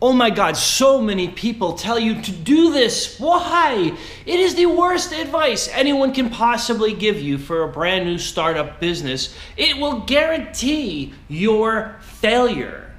Oh my God, so many people tell you to do this. Why? It is the worst advice anyone can possibly give you for a brand new startup business. It will guarantee your failure.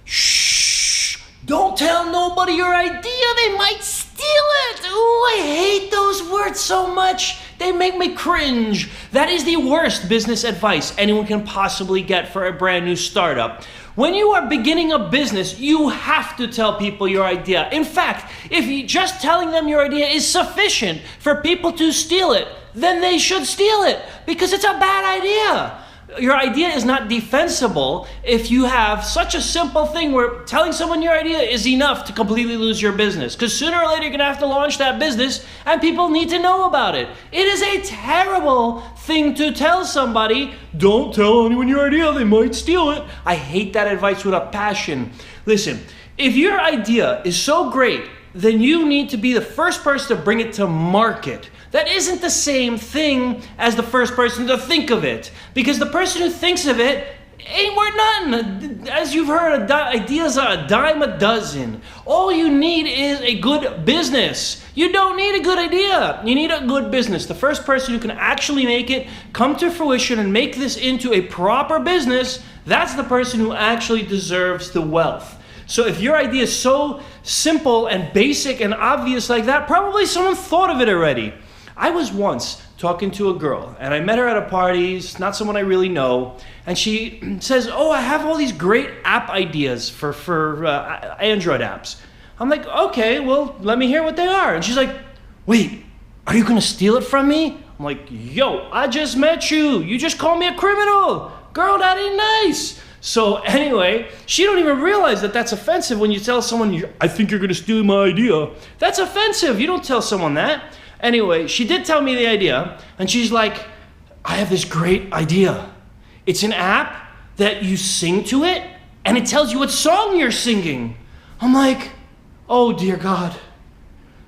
Shh! Don't tell nobody your idea. They might steal it. Ooh, I hate those words so much. They make me cringe. That is the worst business advice anyone can possibly get for a brand new startup. When you are beginning a business, you have to tell people your idea. In fact, if just telling them your idea is sufficient for people to steal it, then they should steal it because it's a bad idea. Your idea is not defensible if you have such a simple thing where telling someone your idea is enough to completely lose your business. Because sooner or later you're going to have to launch that business and people need to know about it. It is a terrible thing to tell somebody, don't tell anyone your idea, they might steal it. I hate that advice with a passion. Listen, if your idea is so great, then you need to be the first person to bring it to market. That isn't the same thing as the first person to think of it, because the person who thinks of it ain't worth nothing. As you've heard, ideas are a dime a dozen. All you need is a good business. You don't need a good idea. You need a good business. The first person who can actually make it come to fruition and make this into a proper business, that's the person who actually deserves the wealth. So if your idea is so simple and basic and obvious like that, probably someone thought of it already. I was once talking to a girl, and I met her at a party, not someone I really know, and she says, oh, I have all these great app ideas for Android apps. I'm like, okay, well, let me hear what they are. And she's like, wait, are you gonna steal it from me? I'm like, yo, I just met you. You just called me a criminal. Girl, that ain't nice. So anyway, she don't even realize that that's offensive when you tell someone, I think you're gonna steal my idea. That's offensive. You don't tell someone that. Anyway, she did tell me the idea, and she's like, I have this great idea. It's an app that you sing to it, and it tells you what song you're singing. I'm like, oh dear God,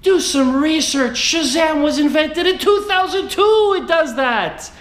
do some research. Shazam was invented in 2002, it does that.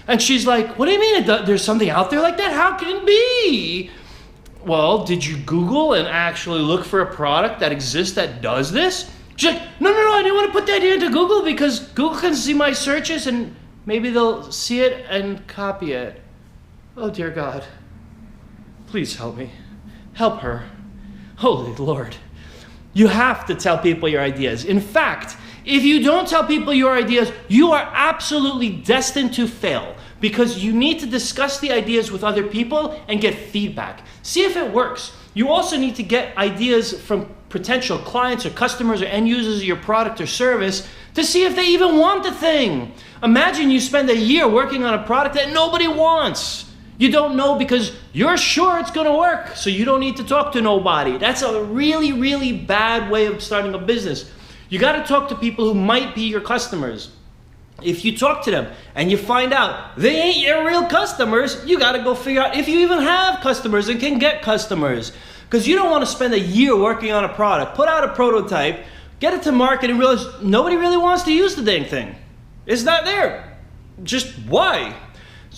And she's like, what do you mean there's something out there like that? How can it be? Well, did you Google and actually look for a product that exists that does this? She's like, no, I didn't want to put the idea into Google because Google can see my searches and maybe they'll see it and copy it. Oh dear God, please help me. Help her. Holy Lord. You have to tell people your ideas. In fact, if you don't tell people your ideas, you are absolutely destined to fail because you need to discuss the ideas with other people and get feedback. See if it works. You also need to get ideas from potential clients or customers or end users of your product or service to see if they even want the thing. Imagine you spend a year working on a product that nobody wants. You don't know because you're sure it's going to work, so you don't need to talk to nobody. That's a really, really bad way of starting a business. You got to talk to people who might be your customers. If you talk to them and you find out they ain't your real customers, you got to go figure out if you even have customers and can get customers. Because you don't want to spend a year working on a product, put out a prototype, get it to market and realize nobody really wants to use the dang thing. It's not there. Just why?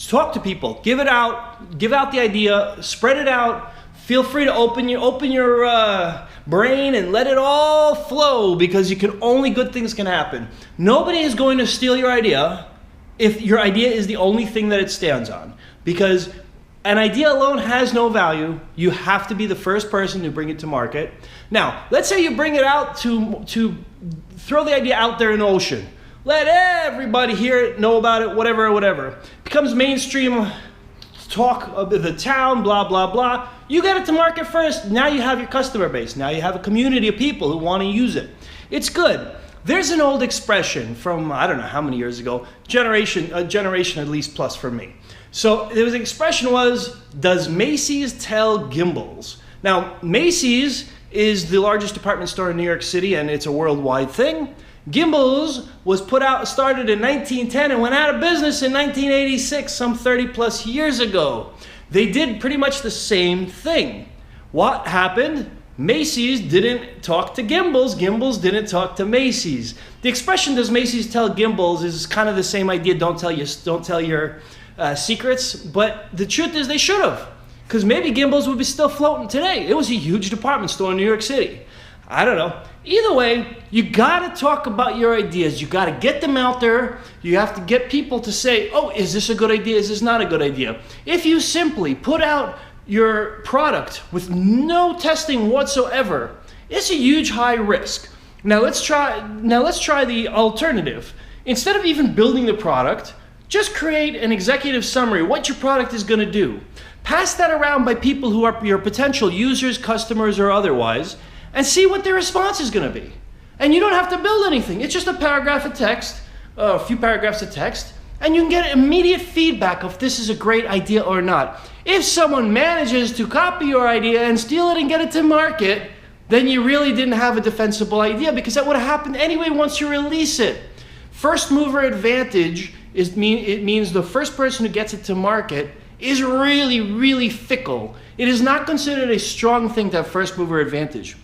Talk to people, give out the idea, spread it out. Feel free to open your brain and let it all flow because only good things can happen. Nobody is going to steal your idea if your idea is the only thing that it stands on. Because an idea alone has no value. You have to be the first person to bring it to market. Now, let's say you bring it out to throw the idea out there in the ocean. Let everybody hear it, know about it, whatever. Becomes mainstream talk of the town, blah, blah, blah. You get it to market first. Now you have your customer base. Now you have a community of people who want to use it. It's good. There's an old expression from, I don't know how many years ago, a generation at least plus for me. So there was an expression was, does Macy's tell Gimbals? Now, Macy's is the largest department store in New York City and it's a worldwide thing. Gimbals was started in 1910 and went out of business in 1986, some 30 plus years ago. They did pretty much the same thing. What happened? Macy's didn't talk to Gimbals. Gimbals didn't talk to Macy's. The expression "does Macy's tell Gimbals" is kind of the same idea. Don't tell your secrets. But the truth is, they should have. Because maybe gimbals would be still floating today. It was a huge department store in New York City. I don't know. Either way, you gotta talk about your ideas. You gotta get them out there. You have to get people to say, oh, is this a good idea? Is this not a good idea? If you simply put out your product with no testing whatsoever, it's a huge high risk. Now let's try the alternative. Instead of even building the product, just create an executive summary, what your product is gonna do. Pass that around by people who are your potential users, customers, or otherwise, and see what their response is going to be. And you don't have to build anything. It's just a paragraph of text, a few paragraphs of text, and you can get immediate feedback if this is a great idea or not. If someone manages to copy your idea and steal it and get it to market, then you really didn't have a defensible idea, because that would have happened anyway once you release it. First mover advantage it means the first person who gets it to market is really, really fickle. It is not considered a strong thing to have first mover advantage.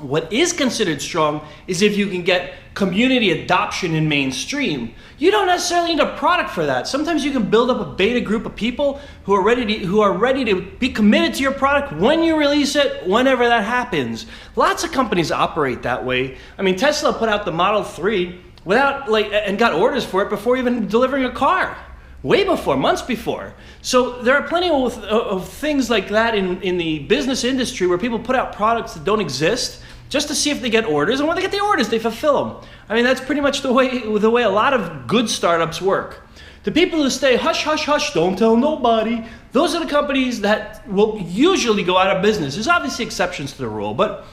What is considered strong is if you can get community adoption in mainstream. You don't necessarily need a product for that. Sometimes you can build up a beta group of people who are ready to be committed to your product when you release it, whenever that happens. Lots of companies operate that way. I mean, Tesla put out the Model 3 and got orders for it before even delivering a car. Way before, months before. So there are plenty of things like that in the business industry where people put out products that don't exist just to see if they get orders, and when they get the orders, they fulfill them. I mean, that's pretty much the way a lot of good startups work. The people who stay hush, hush, hush, don't tell nobody, those are the companies that will usually go out of business. There's obviously exceptions to the rule, but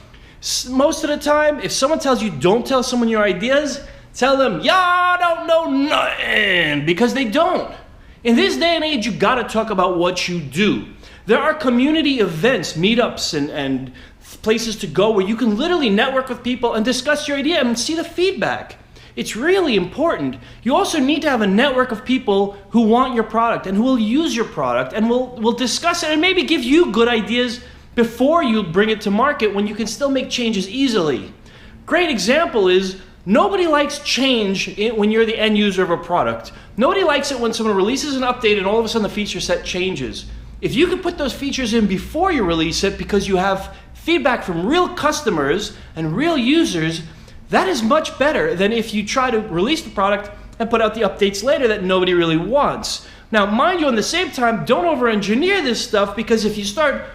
most of the time, if someone tells you don't tell someone your ideas, tell them, y'all don't know nothing, because they don't. In this day and age, you gotta talk about what you do. There are community events, meetups, and places to go where you can literally network with people and discuss your idea and see the feedback. It's really important. You also need to have a network of people who want your product and who will use your product and will discuss it and maybe give you good ideas before you bring it to market, when you can still make changes easily. Great example is, nobody likes change when you're the end user of a product. Nobody likes it when someone releases an update and all of a sudden the feature set changes. If you can put those features in before you release it because you have feedback from real customers and real users, that is much better than if you try to release the product and put out the updates later that nobody really wants. Now, mind you, at the same time, don't over-engineer this stuff, because if you start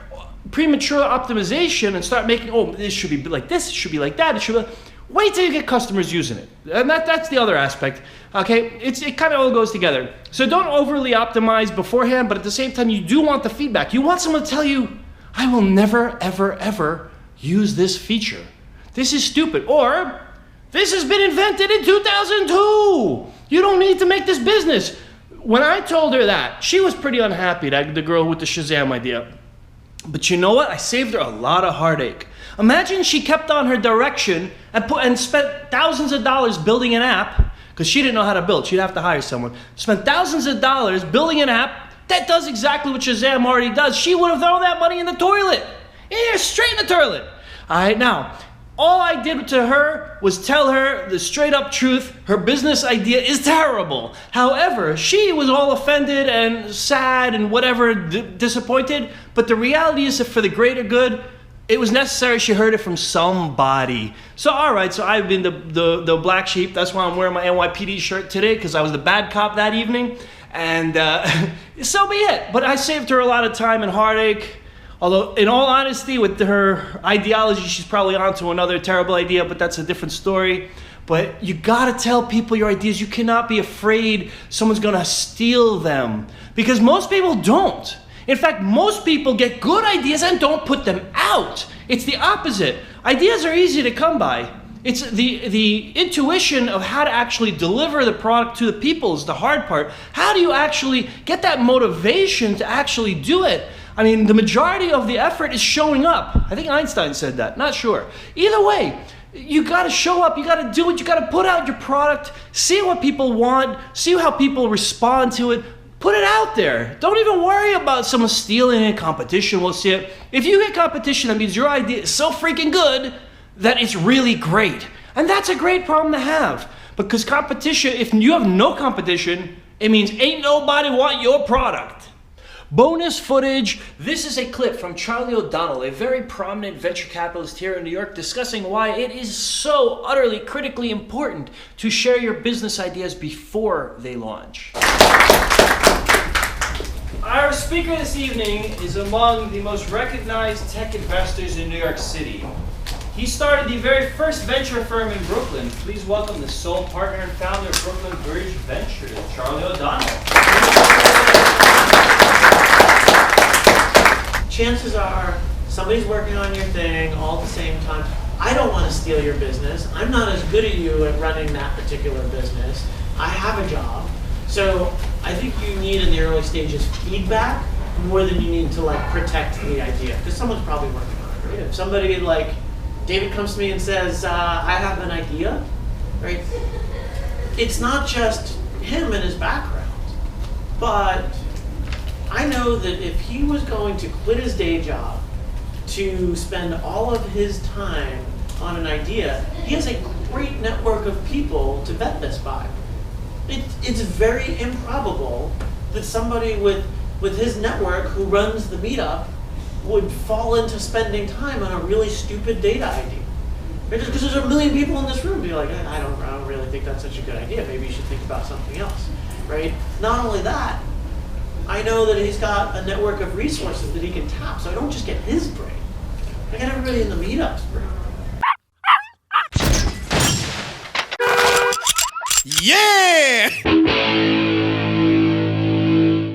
premature optimization and start making, oh, this should be like this, it should be like that, it should be... Wait till you get customers using it. And that's the other aspect. Okay, it kind of all goes together. So don't overly optimize beforehand, but at the same time, you do want the feedback. You want someone to tell you, I will never, ever, ever use this feature. This is stupid. Or, this has been invented in 2002. You don't need to make this business. When I told her that, she was pretty unhappy, the girl with the Shazam idea. But you know what? I saved her a lot of heartache. Imagine she kept on her direction and spent thousands of dollars building an app, because she didn't know how to build. She'd have to hire someone. Spent thousands of dollars building an app that does exactly what Shazam already does. She would have thrown that money in the toilet. Yeah, straight in the toilet. All right, now, all I did to her was tell her the straight up truth. Her business idea is terrible. However, she was all offended and sad and whatever, disappointed. But the reality is that for the greater good, it was necessary. She heard it from somebody. So all right, so I've been the black sheep. That's why I'm wearing my NYPD shirt today, because I was the bad cop that evening. And so be it. But I saved her a lot of time and heartache. Although, in all honesty, with her ideology, she's probably onto another terrible idea, but that's a different story. But you gotta tell people your ideas. You cannot be afraid someone's gonna steal them, because most people don't. In fact, most people get good ideas and don't put them out. It's the opposite. Ideas are easy to come by. It's the intuition of how to actually deliver the product to the people is the hard part. How do you actually get that motivation to actually do it? I mean, the majority of the effort is showing up. I think Einstein said that, not sure. Either way, you gotta show up, you gotta do it, you gotta put out your product, see what people want, see how people respond to it. Put it out there. Don't even worry about someone stealing it. Competition will see it. If you get competition, that means your idea is so freaking good that it's really great. And that's a great problem to have. Because competition, if you have no competition, it means ain't nobody want your product. Bonus footage. This is a clip from Charlie O'Donnell, a very prominent venture capitalist here in New York, discussing why it is so utterly critically important to share your business ideas before they launch. Our speaker this evening is among the most recognized tech investors in New York City. He started the very first venture firm in Brooklyn. Please welcome the sole partner and founder of Brooklyn Bridge Ventures, Charlie O'Donnell. Chances are somebody's working on your thing all at the same time. I don't want to steal your business. I'm not as good as you at running that particular business. I have a job. So I think you need in the early stages feedback more than you need to like protect the idea, because someone's probably working on it. Right? If somebody like David comes to me and says, I have an idea, right? It's not just him and his background, but I know that if he was going to quit his day job to spend all of his time on an idea, he has a great network of people to vet this by. It's very improbable that somebody with his network who runs the meetup would fall into spending time on a really stupid data idea. Right? Just because there's a million people in this room be like, I don't really think that's such a good idea. Maybe you should think about something else. Right? Not only that, I know that he's got a network of resources that he can tap, so I don't just get his brain. I get everybody in the meetup's brain.